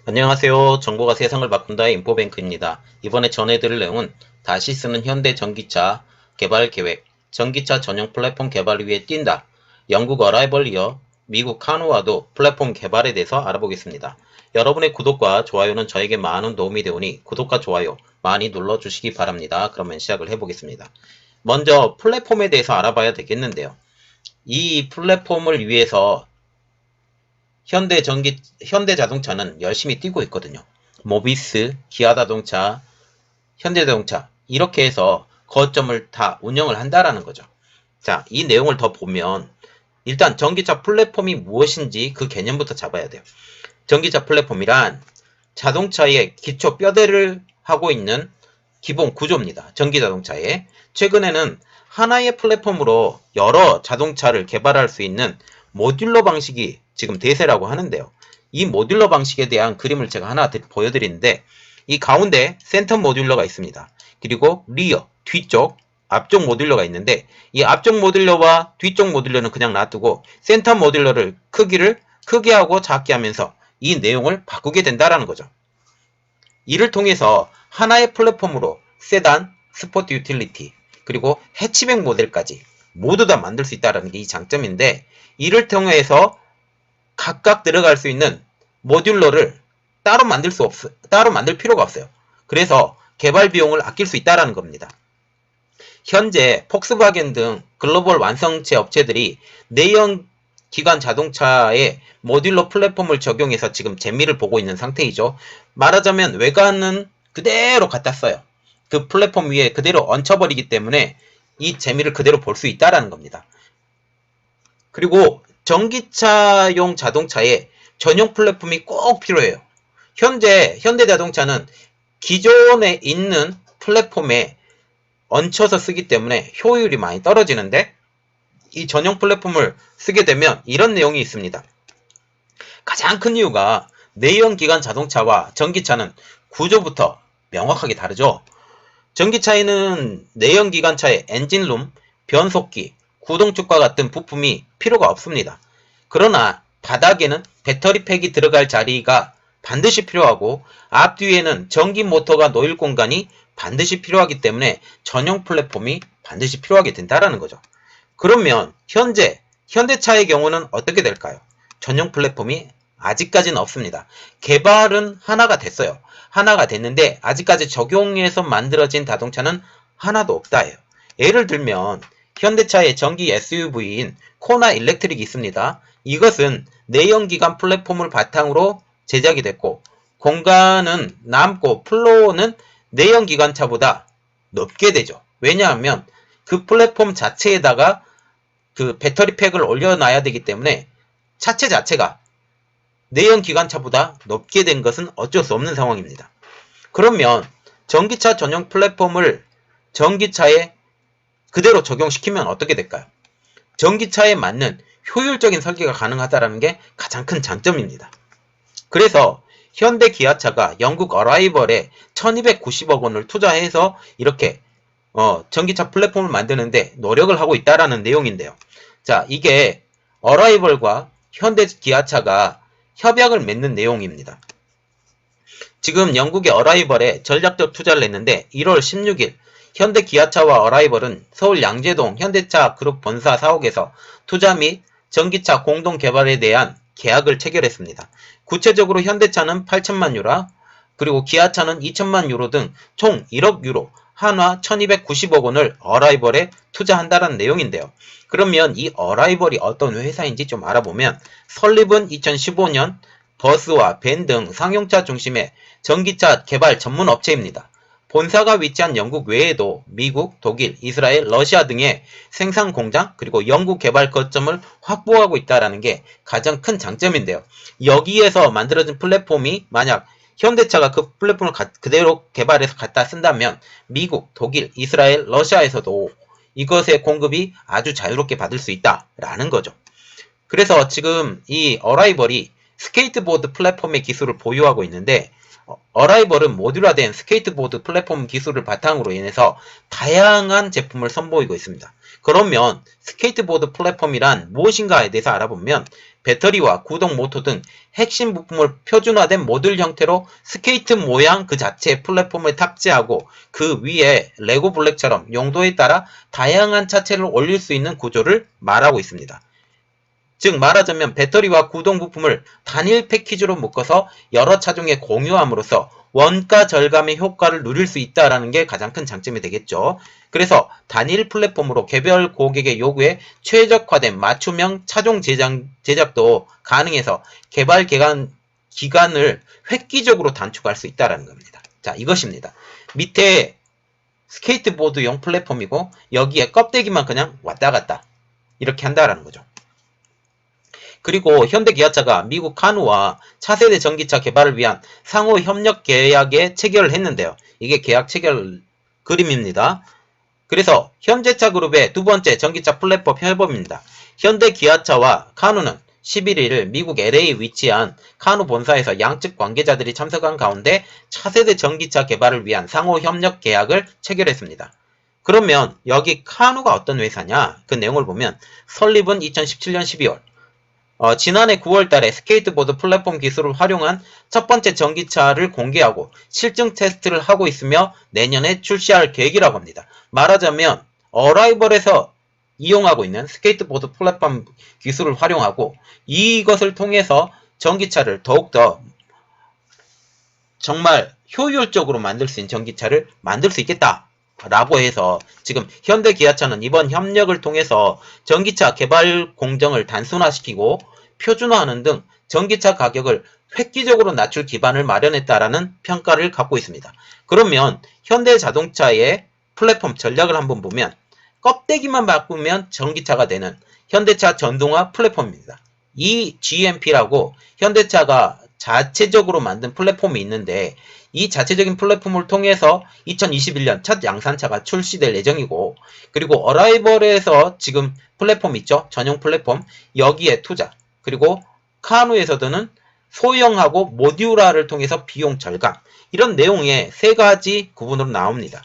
안녕하세요. 정보가 세상을 바꾼다의 인포뱅크입니다. 이번에 전해드릴 내용은 다시 쓰는 현대 전기차 개발 계획, 전기차 전용 플랫폼 개발 위에 뛴다. 영국 어라이벌 이어 미국 카누와도 플랫폼 개발에 대해서 알아보겠습니다. 여러분의 구독과 좋아요는 저에게 많은 도움이 되오니 구독과 좋아요 많이 눌러주시기 바랍니다. 그러면 시작을 해보겠습니다. 먼저 플랫폼에 대해서 알아봐야 되겠는데요. 이 플랫폼을 위해서 현대자동차는 열심히 뛰고 있거든요. 모비스, 기아자동차, 현대자동차 이렇게 해서 거점을 다 운영을 한다라는 거죠. 자, 이 내용을 더 보면 일단 전기차 플랫폼이 무엇인지 그 개념부터 잡아야 돼요. 전기차 플랫폼이란 자동차의 기초 뼈대를 하고 있는 기본 구조입니다. 전기자동차에 최근에는 하나의 플랫폼으로 여러 자동차를 개발할 수 있는 모듈러 방식이 지금 대세라고 하는데요. 이 모듈러 방식에 대한 그림을 제가 하나 보여드리는데 이 가운데 센터 모듈러가 있습니다. 그리고 리어, 뒤쪽, 앞쪽 모듈러가 있는데 이 앞쪽 모듈러와 뒤쪽 모듈러는 그냥 놔두고 센터 모듈러를 크기를 크게 하고 작게 하면서 이 내용을 바꾸게 된다라는 거죠. 이를 통해서 하나의 플랫폼으로 세단, 스포트 유틸리티, 그리고 해치백 모델까지 모두 다 만들 수 있다는 게 이 장점인데 이를 통해서 각각 들어갈 수 있는 모듈러를 따로 만들 필요가 없어요. 그래서 개발 비용을 아낄 수 있다는 겁니다. 현재 폭스바겐 등 글로벌 완성체 업체들이 내연 기관 자동차에 모듈러 플랫폼을 적용해서 지금 재미를 보고 있는 상태이죠. 말하자면 외관은 그대로 갖다 써요. 그 플랫폼 위에 그대로 얹혀버리기 때문에 이 재미를 그대로 볼 수 있다는 겁니다. 그리고 전기차용 자동차에 전용 플랫폼이 꼭 필요해요. 현재 현대자동차는 기존에 있는 플랫폼에 얹혀서 쓰기 때문에 효율이 많이 떨어지는데 이 전용 플랫폼을 쓰게 되면 이런 내용이 있습니다. 가장 큰 이유가 내연기관 자동차와 전기차는 구조부터 명확하게 다르죠. 전기차에는 내연기관차의 엔진룸, 변속기, 구동축과 같은 부품이 필요가 없습니다. 그러나 바닥에는 배터리팩이 들어갈 자리가 반드시 필요하고 앞뒤에는 전기 모터가 놓일 공간이 반드시 필요하기 때문에 전용 플랫폼이 반드시 필요하게 된다는 거죠. 그러면 현대차의 경우는 어떻게 될까요? 전용 플랫폼이 아직까지는 없습니다. 개발은 하나가 됐어요. 하나가 됐는데 아직까지 적용해서 만들어진 자동차는 하나도 없다예요. 예를 들면 현대차의 전기 SUV인 코나 일렉트릭이 있습니다. 이것은 내연기관 플랫폼을 바탕으로 제작이 됐고 공간은 남고 플로어는 내연기관차보다 높게 되죠. 왜냐하면 그 플랫폼 자체에다가 그 배터리팩을 올려놔야 되기 때문에 차체 자체가 내연기관차보다 높게 된 것은 어쩔 수 없는 상황입니다. 그러면 전기차 전용 플랫폼을 전기차에 그대로 적용시키면 어떻게 될까요? 전기차에 맞는 효율적인 설계가 가능하다는 게 가장 큰 장점입니다. 그래서 현대 기아차가 영국 어라이벌에 1290억 원을 투자해서 이렇게 전기차 플랫폼을 만드는데 노력을 하고 있다라는 내용인데요. 자, 이게 어라이벌과 현대 기아차가 협약을 맺는 내용입니다. 지금 영국의 어라이벌에 전략적 투자를 했는데 1월 16일 현대 기아차와 어라이벌은 서울 양재동 현대차 그룹 본사 사옥에서 투자 및 전기차 공동 개발에 대한 계약을 체결했습니다. 구체적으로 현대차는 8천만 유로, 그리고 기아차는 2천만 유로 등 총 1억 유로, 한화 1290억 원을 어라이벌에 투자한다는 내용인데요. 그러면 이 어라이벌이 어떤 회사인지 좀 알아보면 설립은 2015년 버스와 밴 등 상용차 중심의 전기차 개발 전문 업체입니다. 본사가 위치한 영국 외에도 미국, 독일, 이스라엘, 러시아 등의 생산 공장 그리고 연구 개발 거점을 확보하고 있다는 게 가장 큰 장점인데요. 여기에서 만들어진 플랫폼이 만약 현대차가 그 플랫폼을 그대로 개발해서 갖다 쓴다면 미국, 독일, 이스라엘, 러시아에서도 이것의 공급이 아주 자유롭게 받을 수 있다라는 거죠. 그래서 지금 이 어라이벌이 스케이트보드 플랫폼의 기술을 보유하고 있는데 어라이벌은 모듈화된 스케이트보드 플랫폼 기술을 바탕으로 인해서 다양한 제품을 선보이고 있습니다. 그러면 스케이트보드 플랫폼이란 무엇인가에 대해서 알아보면 배터리와 구동 모터 등 핵심 부품을 표준화된 모듈 형태로 스케이트 모양 그 자체의 플랫폼을 탑재하고 그 위에 레고 블랙처럼 용도에 따라 다양한 차체를 올릴 수 있는 구조를 말하고 있습니다. 즉 말하자면 배터리와 구동 부품을 단일 패키지로 묶어서 여러 차종에 공유함으로써 원가 절감의 효과를 누릴 수 있다는 게 가장 큰 장점이 되겠죠. 그래서 단일 플랫폼으로 개별 고객의 요구에 최적화된 맞춤형 차종 제작도 가능해서 개발 기간을 획기적으로 단축할 수 있다는 겁니다. 자, 이것입니다. 밑에 스케이트보드용 플랫폼이고 여기에 껍데기만 그냥 왔다 갔다 이렇게 한다라는 거죠. 그리고 현대기아차가 미국 카누와 차세대 전기차 개발을 위한 상호 협력 계약에 체결을 했는데요. 이게 계약 체결 그림입니다. 그래서 현대차 그룹의 두 번째 전기차 플랫폼 협업입니다. 현대기아차와 카누는 11일 미국 LA에 위치한 카누 본사에서 양측 관계자들이 참석한 가운데 차세대 전기차 개발을 위한 상호 협력 계약을 체결했습니다. 그러면 여기 카누가 어떤 회사냐? 그 내용을 보면 설립은 2017년 12월 지난해 9월 달에 스케이트보드 플랫폼 기술을 활용한 첫 번째 전기차를 공개하고 실증 테스트를 하고 있으며 내년에 출시할 계획이라고 합니다. 말하자면 어라이벌에서 이용하고 있는 스케이트보드 플랫폼 기술을 활용하고 이것을 통해서 전기차를 더욱더 정말 효율적으로 만들 수 있는 전기차를 만들 수 있겠다 라고 해서 지금 현대기아차는 이번 협력을 통해서 전기차 개발 공정을 단순화시키고 표준화하는 등 전기차 가격을 획기적으로 낮출 기반을 마련했다라는 평가를 갖고 있습니다. 그러면 현대자동차의 플랫폼 전략을 한번 보면 껍데기만 바꾸면 전기차가 되는 현대차 전동화 플랫폼입니다. 이 GMP라고 현대차가 자체적으로 만든 플랫폼이 있는데 이 자체적인 플랫폼을 통해서 2021년 첫 양산차가 출시될 예정이고 그리고 어라이벌에서 지금 플랫폼 있죠? 전용 플랫폼 여기에 투자 그리고 카누에서는 소형하고 모듈화를 통해서 비용 절감 이런 내용의 세 가지 구분으로 나옵니다.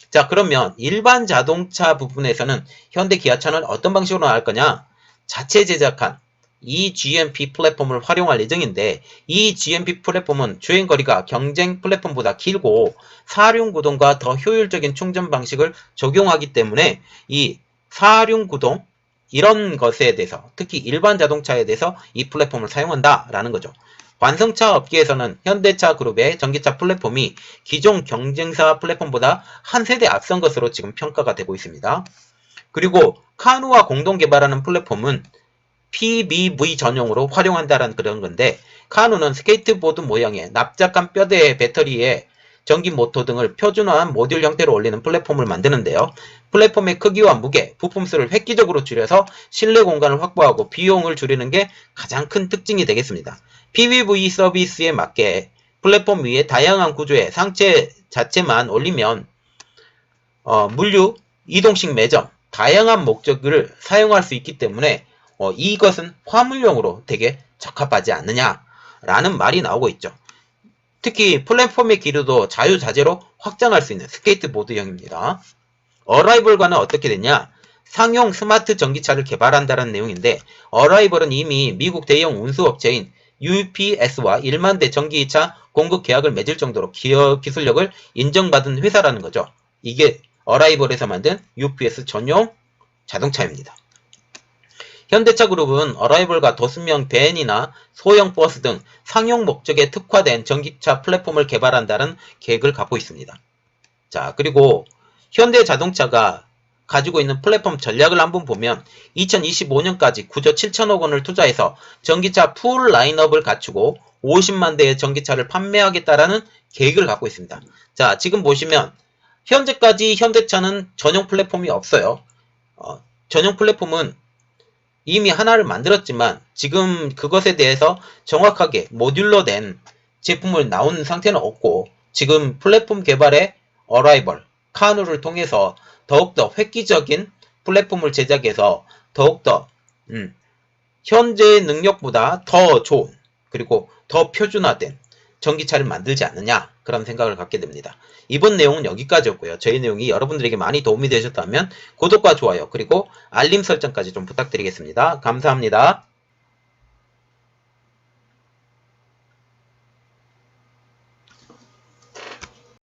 자 그러면 일반 자동차 부분에서는 현대기아차는 어떤 방식으로 나갈 거냐? 자체 제작한 이 GMP 플랫폼을 활용할 예정인데 이 GMP 플랫폼은 주행거리가 경쟁 플랫폼보다 길고 사륜구동과 더 효율적인 충전 방식을 적용하기 때문에 이 사륜구동 이런 것에 대해서 특히 일반 자동차에 대해서 이 플랫폼을 사용한다라는 거죠. 완성차 업계에서는 현대차 그룹의 전기차 플랫폼이 기존 경쟁사 플랫폼보다 한 세대 앞선 것으로 지금 평가가 되고 있습니다. 그리고 카누와 공동 개발하는 플랫폼은 PBV 전용으로 활용한다는 그런 건데 카누는 스케이트보드 모양의 납작한 뼈대의 배터리에 전기 모터 등을 표준화한 모듈 형태로 올리는 플랫폼을 만드는데요. 플랫폼의 크기와 무게, 부품 수를 획기적으로 줄여서 실내 공간을 확보하고 비용을 줄이는 게 가장 큰 특징이 되겠습니다. PBV 서비스에 맞게 플랫폼 위에 다양한 구조의 상체 자체만 올리면 물류, 이동식 매점, 다양한 목적을 사용할 수 있기 때문에 이것은 화물용으로 되게 적합하지 않느냐라는 말이 나오고 있죠. 특히 플랫폼의 기류도 자유자재로 확장할 수 있는 스케이트보드형입니다. 어라이벌과는 어떻게 되냐? 상용 스마트 전기차를 개발한다는 내용인데 어라이벌은 이미 미국 대형 운수업체인 UPS와 1만 대 전기차 공급 계약을 맺을 정도로 기술력을 인정받은 회사라는 거죠. 이게 어라이벌에서 만든 UPS 전용 자동차입니다. 현대차 그룹은 어라이벌과 도심형 밴이나 소형 버스 등 상용 목적에 특화된 전기차 플랫폼을 개발한다는 계획을 갖고 있습니다. 자, 그리고 현대자동차가 가지고 있는 플랫폼 전략을 한번 보면 2025년까지 9조 7천억 원을 투자해서 전기차 풀 라인업을 갖추고 50만 대의 전기차를 판매하겠다라는 계획을 갖고 있습니다. 자, 지금 보시면 현재까지 현대차는 전용 플랫폼이 없어요. 전용 플랫폼은 이미 하나를 만들었지만 지금 그것에 대해서 정확하게 모듈로 된 제품을 나온 상태는 없고 지금 플랫폼 개발에 어라이벌, 카누를 통해서 더욱더 획기적인 플랫폼을 제작해서 더욱더 현재의 능력보다 더 좋은 그리고 더 표준화된 전기차를 만들지 않느냐 그런 생각을 갖게 됩니다. 이번 내용은 여기까지였고요. 저희 내용이 여러분들에게 많이 도움이 되셨다면 구독과 좋아요 그리고 알림 설정까지 좀 부탁드리겠습니다. 감사합니다.